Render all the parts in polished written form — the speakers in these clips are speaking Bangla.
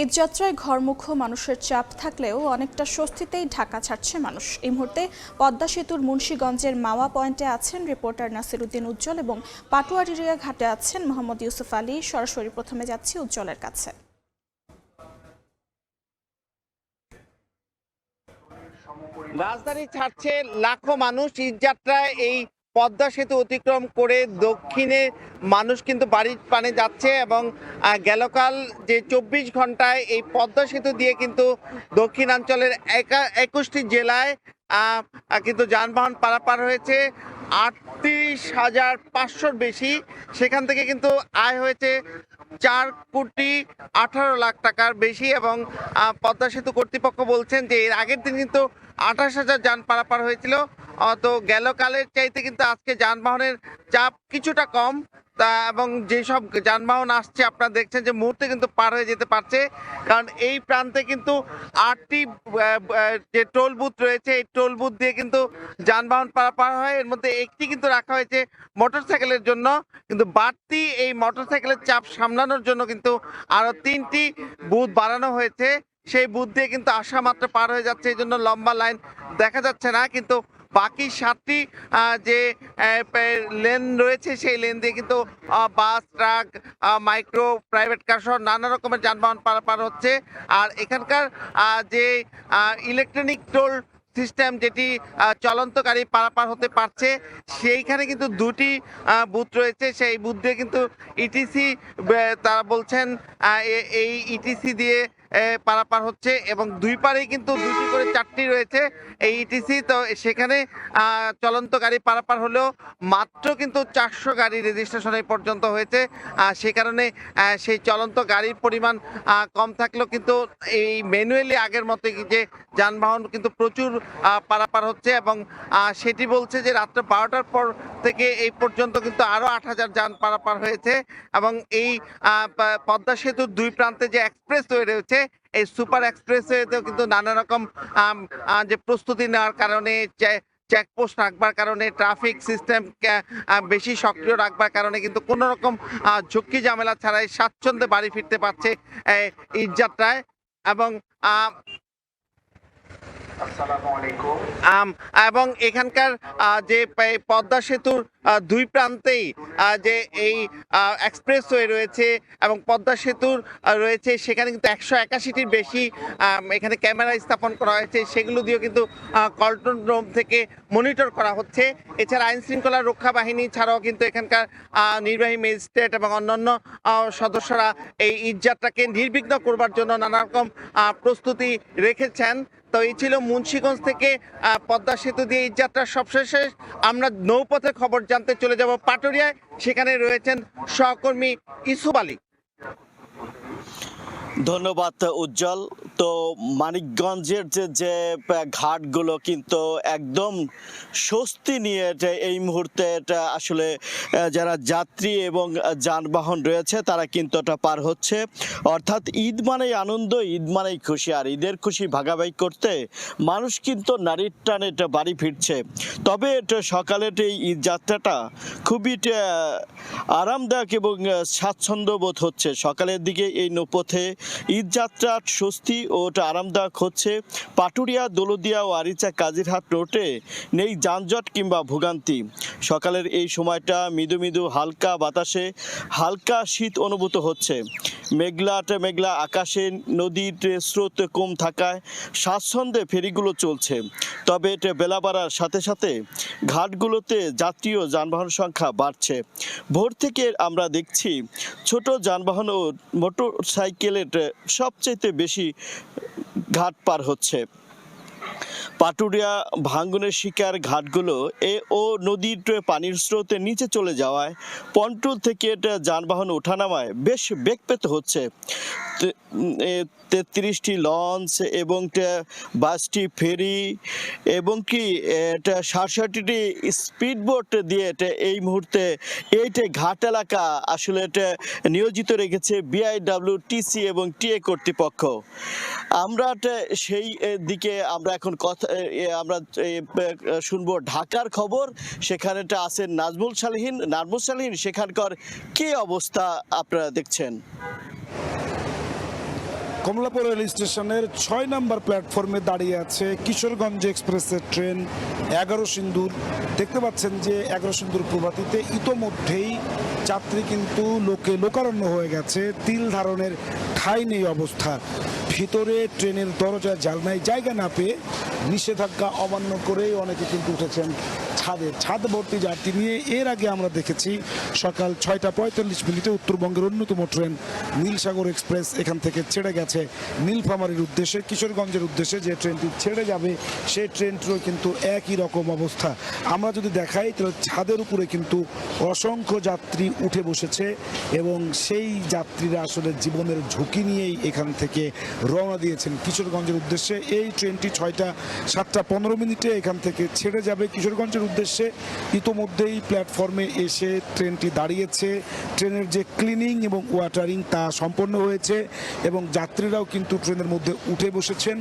ঈদযাত্রায় ঘরমুখো মানুষের চাপ থাকলেও অনেকটা স্বস্তিতেই ঢাকা ছাড়ছে মানুষ। এই মুহূর্তে পদ্মা সেতুর মুন্সিগঞ্জের মাওয়া পয়েন্টে আছেন রিপোর্টার নাসিরউদ্দিন উজ্জ্বল এবং পাটুয়ারিয়া ঘাটে আছেন মোহাম্মদ ইউসুফ আলী। সরাসরি প্রথমে যাচ্ছি উজ্জ্বলের কাছে। রাজধানী ছাড়ছে লাখো মানুষ ঈদযাত্রায়। এই পদ্মা সেতু অতিক্রম করে দক্ষিণে মানুষ কিন্তু বাড়ির পানে যাচ্ছে এবং গেলকাল যে 24 ঘন্টায় এই পদ্মা সেতু দিয়ে কিন্তু দক্ষিণাঞ্চলের 21টি জেলায় কিন্তু যানবাহন পারাপার হয়েছে 38,500-র বেশি। সেখান থেকে কিন্তু আয় হয়েছে 4,18,00,000 টাকার বেশি এবং পদ্মা সেতু কর্তৃপক্ষ বলছেন যে এর আগের দিন কিন্তু 28,000 যান পারাপার হয়েছিল। তো গেলকালের চাইতে কিন্তু আজকে যানবাহনের চাপ কিছুটা কম এবং যেসব যানবাহন আসছে আপনারা দেখছেন যে মুহূর্তে কিন্তু পার হয়ে যেতে পারছে, কারণ এই প্রান্তে কিন্তু 8টি যে টোল বুথ রয়েছে এই টোল বুথ দিয়ে কিন্তু যানবাহন পারাপার হয়। এর মধ্যে একটি কিন্তু রাখা হয়েছে মোটরসাইকেলের জন্য, কিন্তু বাড়তি এই মোটরসাইকেলের চাপ সামলানোর জন্য কিন্তু আরো 3টি বুথ বাড়ানো হয়েছে। সেই বুথ দিয়ে কিন্তু আসা মাত্র পার হয়ে যাচ্ছে, এই জন্য লম্বা লাইন দেখা যাচ্ছে না। কিন্তু বাকি 7টি যে লেন রয়েছে সেই লেন দিয়ে কিন্তু বাস, ট্রাক, মাইক্রো, প্রাইভেট কার সহ নানা রকমের যানবাহন পারাপার হচ্ছে। আর এখানকার যে ইলেকট্রনিক টোল সিস্টেম যেটি চলন্ত গাড়ি পারাপার হতে পারছে, সেইখানে কিন্তু 2টি বুথ রয়েছে। সেই বুথ দিয়ে কিন্তু ইটিসি তারা বলছেন এই ইটিসি দিয়ে পারাপার হচ্ছে এবং দুই পারেই কিন্তু 2টি করে 4টি রয়েছে এই ইটিসি। তো সেখানে চলন্ত গাড়ি পারাপার হলেও মাত্র কিন্তু 400 গাড়ি রেজিস্ট্রেশন এই পর্যন্ত হয়েছে। সে কারণে সেই চলন্ত গাড়ির পরিমাণ কম থাকলেও কিন্তু এই ম্যানুয়ালি আগের মতো যে যানবাহন কিন্তু প্রচুর পারাপার হচ্ছে এবং সেটি বলছে যে রাত্রে 12টার পর থেকে এই পর্যন্ত কিন্তু আরো 8,000 যান পারাপার হয়েছে। এবং এই পদ্মা সেতুর দুই প্রান্তে যে এক্সপ্রেসওয়ে রয়েছে এই সুপার এক্সপ্রেসওয়েতেও কিন্তু নানা রকম যে প্রস্তুতি নেওয়ার কারণে, চেকপোস্ট রাখবার কারণে, ট্রাফিক সিস্টেম বেশি সক্রিয় রাখবার কারণে কিন্তু কোনো রকম ঝুঁকি ঝামেলা ছাড়াই স্বাচ্ছন্দ্যে বাড়ি ফিরতে পারছে ঈদযাত্রায়। এবং এবং এখানকার যে পদ্মা সেতুর দুই প্রান্তেই যে এই এক্সপ্রেসওয়ে রয়েছে এবং পদ্মা সেতুর রয়েছে, সেখানে কিন্তু 181টির বেশি এখানে ক্যামেরা স্থাপন করা হয়েছে। সেগুলো দিয়েও কিন্তু কন্ট্রোল রুম থেকে মনিটর করা হচ্ছে। এছাড়া আইন শৃঙ্খলা রক্ষা বাহিনী ছাড়াও কিন্তু এখানকার নির্বাহী ম্যাজিস্ট্রেট এবং অন্যান্য সদস্যরা এই ঈদযাত্রাকে নির্বিঘ্ন করবার জন্য নানা রকম প্রস্তুতি রেখেছেন। তো এই ছিল মুন্সিগঞ্জ থেকে পদ্মা সেতু দিয়ে ঈদযাত্রার সবশেষে। আমরা নৌপথের খবর জানতে চলে যাব পাটুরিয়ায়, সেখানে রয়েছেন সহকর্মী ইউসুফ আলী। ধন্যবাদ উজ্জ্বল। তো মানিকগঞ্জের যে ঘাটগুলো কিন্তু একদম স্বস্তি নিয়ে এই মুহূর্তে আসলে যারা যাত্রী এবং যানবাহন রয়েছে তারা কিন্তু এটা পার হচ্ছে। অর্থাৎ ঈদ মানেই আনন্দ, ঈদ মানেই খুশি, আর ঈদের খুশি ভাগাভাগি করতে মানুষ কিন্তু নারীর টানে বাড়ি ফিরছে। তবে সকালের এই ঈদ যাত্রাটা খুবই আরামদায়ক এবং স্বাচ্ছন্দ্য বোধ হচ্ছে। সকালের দিকে এই নৌপথে ঈদযাত্রার স্বস্তি ও আরামদায়ক হচ্ছে। পাটুরিয়া, দৌলতদিয়া ও আরিচা কাজিরহাট রোডে নেই যানজট কিংবা ভোগান্তি। সকালের এই সময়টা মৃদু মৃদু হালকা বাতাসে হালকা শীত অনুভূত হচ্ছে। মেঘলা আকাশে নদীর স্রোত কম থাকায় স্বাচ্ছন্দ্যে ফেরিগুলো চলছে। তবে বেলা বাড়ার সাথে সাথে ঘাটগুলোতে যাত্রী ও যানবাহন সংখ্যা বাড়ছে। ভোর থেকে আমরা দেখছি ছোট যানবাহন ও মোটর সাইকেলের সবচেয়ে বেশি ঘাট পার হচ্ছে। পাটুরিয়া ভাঙ্গনের শিকার ঘাটগুলো ও নদীর পানির স্রোতে নিচে চলে যাওয়ায় পন্টুল থেকে যানবাহন ওঠানামায় বেশ বেগ পেতে হচ্ছে। 33টি লঞ্চ এবং 22টি ফেরি এবং কি 67টি স্পিডবোট দিয়ে এই মুহূর্তে ঘাট এলাকা আসলে নিয়োজিত রেখেছে BIWTC এবং TA কর্তৃপক্ষ। আমরা সেই দিকে আমরা এখন আমরা শুনবো ঢাকার খবর। সেখানে আছেন নাজমুল সালেহীন। সেখানকার কি অবস্থা আপনারা দেখছেন? কমলাপুর রেল স্টেশনের 6 নম্বর প্ল্যাটফর্মে দাঁড়িয়ে আছে কিশোরগঞ্জ এক্সপ্রেসের ট্রেন 11 সিন্দুর। দেখতে পাচ্ছেন যে 11 সিন্দুর প্রভাতিতে ইতোমধ্যেই যাত্রী কিন্তু লোকারণ্য হয়ে গেছে, তিল ধারণের ঠাঁই নেই অবস্থা। ভিতরে ট্রেনের দরজায় জানলায় জায়গা না পেয়ে নিষেধাজ্ঞা অমান্য করেই অনেকে কিন্তু উঠেছেন ছাদ ভর্তি যাত্রী নিয়ে। এর আগে আমরা দেখেছি সকাল 6:45 উত্তরবঙ্গের অন্যতম ট্রেন নীলসাগর এক্সপ্রেস এখান থেকে ছেড়ে গেছে নীলফামারীর উদ্দেশ্যে, কিশোরগঞ্জের উদ্দেশ্যে। যে ট্রেনটি ছেড়ে যাবে সেই ট্রেনটিরও কিন্তু একই রকম অবস্থা। আমরা যদি দেখাই তাহলে ছাদের উপরে কিন্তু অসংখ্য যাত্রী উঠে বসেছে এবং সেই যাত্রীরা আসলে জীবনের ঝুঁকি নিয়েই এখান থেকে রওনা দিয়েছেন কিশোরগঞ্জের উদ্দেশ্যে। এই ট্রেনটি 7:15 এখান থেকে ছেড়ে যাবে কিশোরগঞ্জের উদ্দেশ্যে। ইতোমধ্যেই প্ল্যাটফর্মে এসে ট্রেনটি দাঁড়িয়েছে। ট্রেনের যে ক্লিনিং এবং ওয়াটারিং তা সম্পন্ন হয়েছে এবং যাত্রীরাও কিন্তু ট্রেনের মধ্যে উঠে বসেছেন।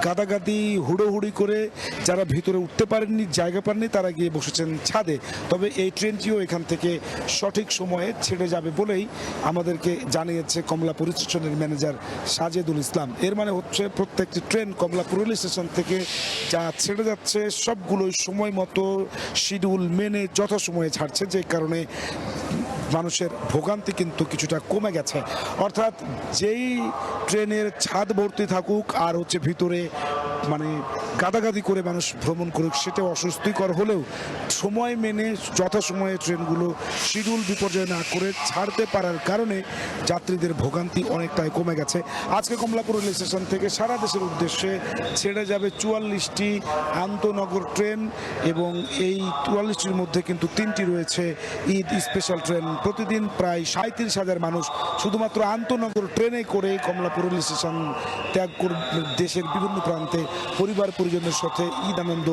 গাদাগাদি হুড়োহুড়ি করে যারা ভিতরে উঠতে পারেননি, জায়গা পাননি, তারা গিয়ে বসেছেন ছাদে। তবে এই ট্রেনটিও এখান থেকে সঠিক সময়ে ছেড়ে যাবে বলেই আমাদেরকে জানিয়েছে কমলাপুর স্টেশনের ম্যানেজার সাজেদুল ইসলাম। এর মানে হচ্ছে প্রত্যেকটি ট্রেন কমলাপুর রেল স্টেশন থেকে যা ছেড়ে যাচ্ছে সবগুলোই সময় মতো শিডিউল মেনে যথাসময়ে ছাড়ছে, যে কারণে মানুষের ভোগান্তি কিন্তু কিছুটা কমে গেছে। অর্থাৎ যেই ট্রেনের ছাদ ভর্তি থাকুক আর ভিতরে গাদাগাদি করে মানুষ ভ্রমণ করুক, সেটা অস্বস্তিকর হলেও সময় মেনে যথাসময়ে ট্রেনগুলো শিডিউল বিপর্যয় না করে ছাড়তে পারার কারণে যাত্রীদের ভোগান্তি অনেকটাই কমে গেছে। আজকে কমলাপুর রেল স্টেশন থেকে সারা দেশের উদ্দেশ্যে ছেড়ে যাবে 44টি আন্তনগর ট্রেন এবং এই 44টির মধ্যে কিন্তু 3টি রয়েছে ঈদ স্পেশাল ট্রেন। প্রতিদিন প্রায় 37,000 মানুষ শুধুমাত্র আন্তনগর ট্রেনে করে কমলাপুর রেল স্টেশন ত্যাগ করে দেশের বিভিন্ন প্রান্তে পরিবার পরিজনের সাথে ঈদ আনন্দ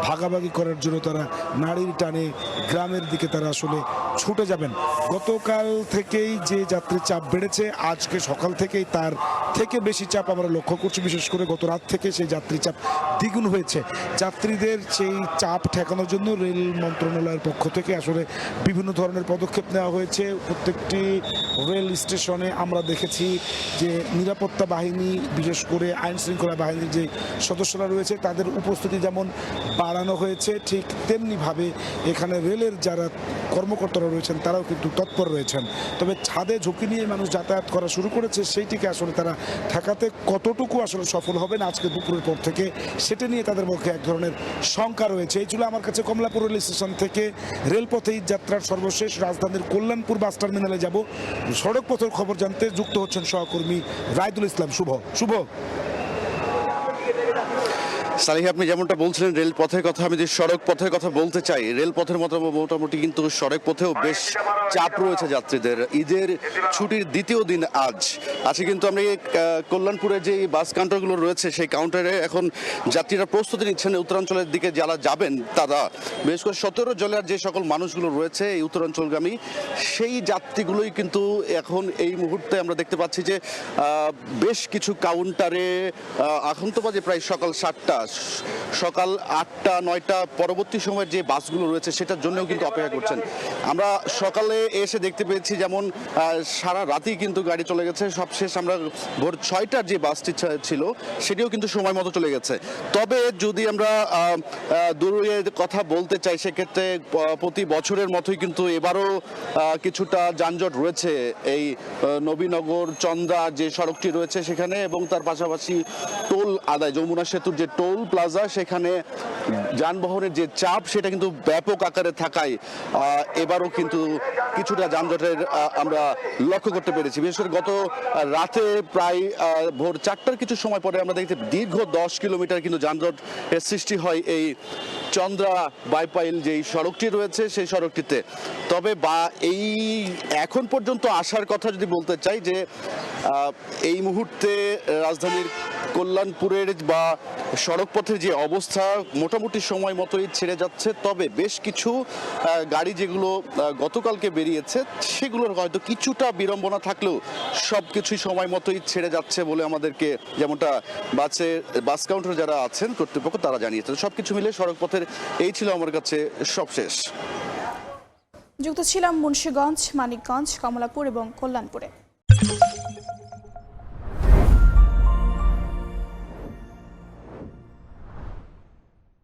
ভাগাভাগি করার জন্য তারা নারীর টানে গ্রামের দিকে তারা আসলে ছুটে যাবেন। গতকাল থেকেই যে যাত্রীর চাপ বেড়েছে, আজকে সকাল থেকেই তার থেকে বেশি চাপ আমরা লক্ষ্য করছি। বিশেষ করে গত রাত থেকে সেই যাত্রী চাপ দ্বিগুণ হয়েছে। যাত্রীদের সেই চাপ ঠেকানোর জন্য রেল মন্ত্রণালয়ের পক্ষ থেকে আসলে বিভিন্ন ধরনের পদক্ষেপ নেওয়া হয়েছে। প্রত্যেকটি রেল স্টেশনে আমরা দেখেছি যে নিরাপত্তা বাহিনী, বিশেষ করে আইন শৃঙ্খলা বাহিনীর যে সদস্যরা রয়েছে তাদের উপস্থিতি যেমন বাড়ানো হয়েছে, ঠিক তেমনিভাবে এখানে রেলের যারা কর্মকর্তারা রয়েছেন তারাও কিন্তু তৎপর রয়েছেন। তবে ছাদে ঝুঁকি নিয়ে মানুষ যাতায়াত করা শুরু করেছে, সেইটিকে আসলে তারা ঠেকাতে কতটুকু আসলে সফল হবেন আজকে দুপুরের পর থেকে, সেটা নিয়ে তাদের মুখে এক ধরনের শঙ্কা রয়েছে। এই ছিল আমার কাছে কমলাপুর রেল স্টেশন থেকে রেলপথে ঈদ যাত্রার সর্বশেষ। রাজধানীর কল্যাণপুর বাস টার্মিনালে যাব। সড়ক পথের খবর জানতে যুক্ত হচ্ছেন সহকর্মী রায়দুল ইসলাম শুভ। সালিহ, আপনি যেমনটা বলছিলেন রেল পথের কথা, আমি যে সড়ক পথের কথা বলতে চাই, রেল পথের মতো মোটামুটি কিন্তু সড়ক পথেও বেশ চাপ রয়েছে যাত্রীদের। ঈদের ছুটির দ্বিতীয় দিন আজকে কিন্তু আমরা কল্যাণপুরের যে বাস কাউন্টারগুলো রয়েছে সেই কাউন্টারে এখন যাত্রীরা প্রস্তুতি নিচ্ছেন উত্তরাঞ্চলের দিকে যারা যাবেন তারা। বিশেষ করে 17 জেলার যে সকল মানুষগুলো রয়েছে এই উত্তরাঞ্চলগামী, সেই যাত্রীগুলোই কিন্তু এখন এই মুহূর্তে আমরা দেখতে পাচ্ছি যে বেশ কিছু কাউন্টারে এখন তো বাজে প্রায় সকাল 7টা, সকাল 8টা 9টা পরবর্তী সময়ের যে বাসগুলো রয়েছে সেটার জন্যও কিন্তু অপেক্ষা করছেন। আমরা সকালে এসে দেখতে পেয়েছি যেমন সারা রাতেই কিন্তু গাড়ি চলে গেছে। সবশেষ আমরা ভোর 6টার যে বাসটি ছিল সেটিও কিন্তু সময় মতো চলে গেছে। তবে যদি আমরা দূরে কথা বলতে চাই সেক্ষেত্রে প্রতি বছরের মতোই কিন্তু এবারও কিছুটা যানজট রয়েছে এই নবীনগর চন্দ্রা যে সড়কটি রয়েছে সেখানে, এবং তার পাশাপাশি টোল আদায় যমুনা সেতুর যে টোল প্লাজা সেখানে যানবাহনের যে চাপ সেটা কিন্তু ব্যাপক আকারে থাকায় এবারও কিন্তু কিছুটা যানজটের আমরা লক্ষ্য করতে পেরেছি। বিশেষ করে গত রাতে প্রায় ভোর 4টার কিছু সময় পরে আমরা দেখতে দীর্ঘ 10 কিলোমিটার কিন্তু যানজট সৃষ্টি হয় এই চন্দ্রা বাইপাইল যেই সড়কটি রয়েছে সেই সড়কটিতে। তবে এই এখন পর্যন্ত আসার কথা যদি বলতে চাই যে এই মুহূর্তে রাজধানীর কল্যাণপুরের বা সড়ক পথের যে অবস্থা মোটামুটি সময় মতোই ছেড়ে যাচ্ছে। তবে বেশ কিছু গাড়ি যেগুলো গতকালকে বেরিয়েছে সেগুলোর হয়তো কিছুটা বিড়ম্বনা থাকলেও সব কিছুই সময় মতোই ছেড়ে যাচ্ছে বলে আমাদেরকে যেমনটা বাস কাউন্টার যারা আছেন কর্তৃপক্ষ তারা জানিয়েছেন। সবকিছু মিলে সড়ক পথের এই ছিল আমার কাছে সবশেষ। যুক্ত ছিলাম মুন্সিগঞ্জ, মানিকগঞ্জ, কমলাপুর এবং কল্যাণপুরে।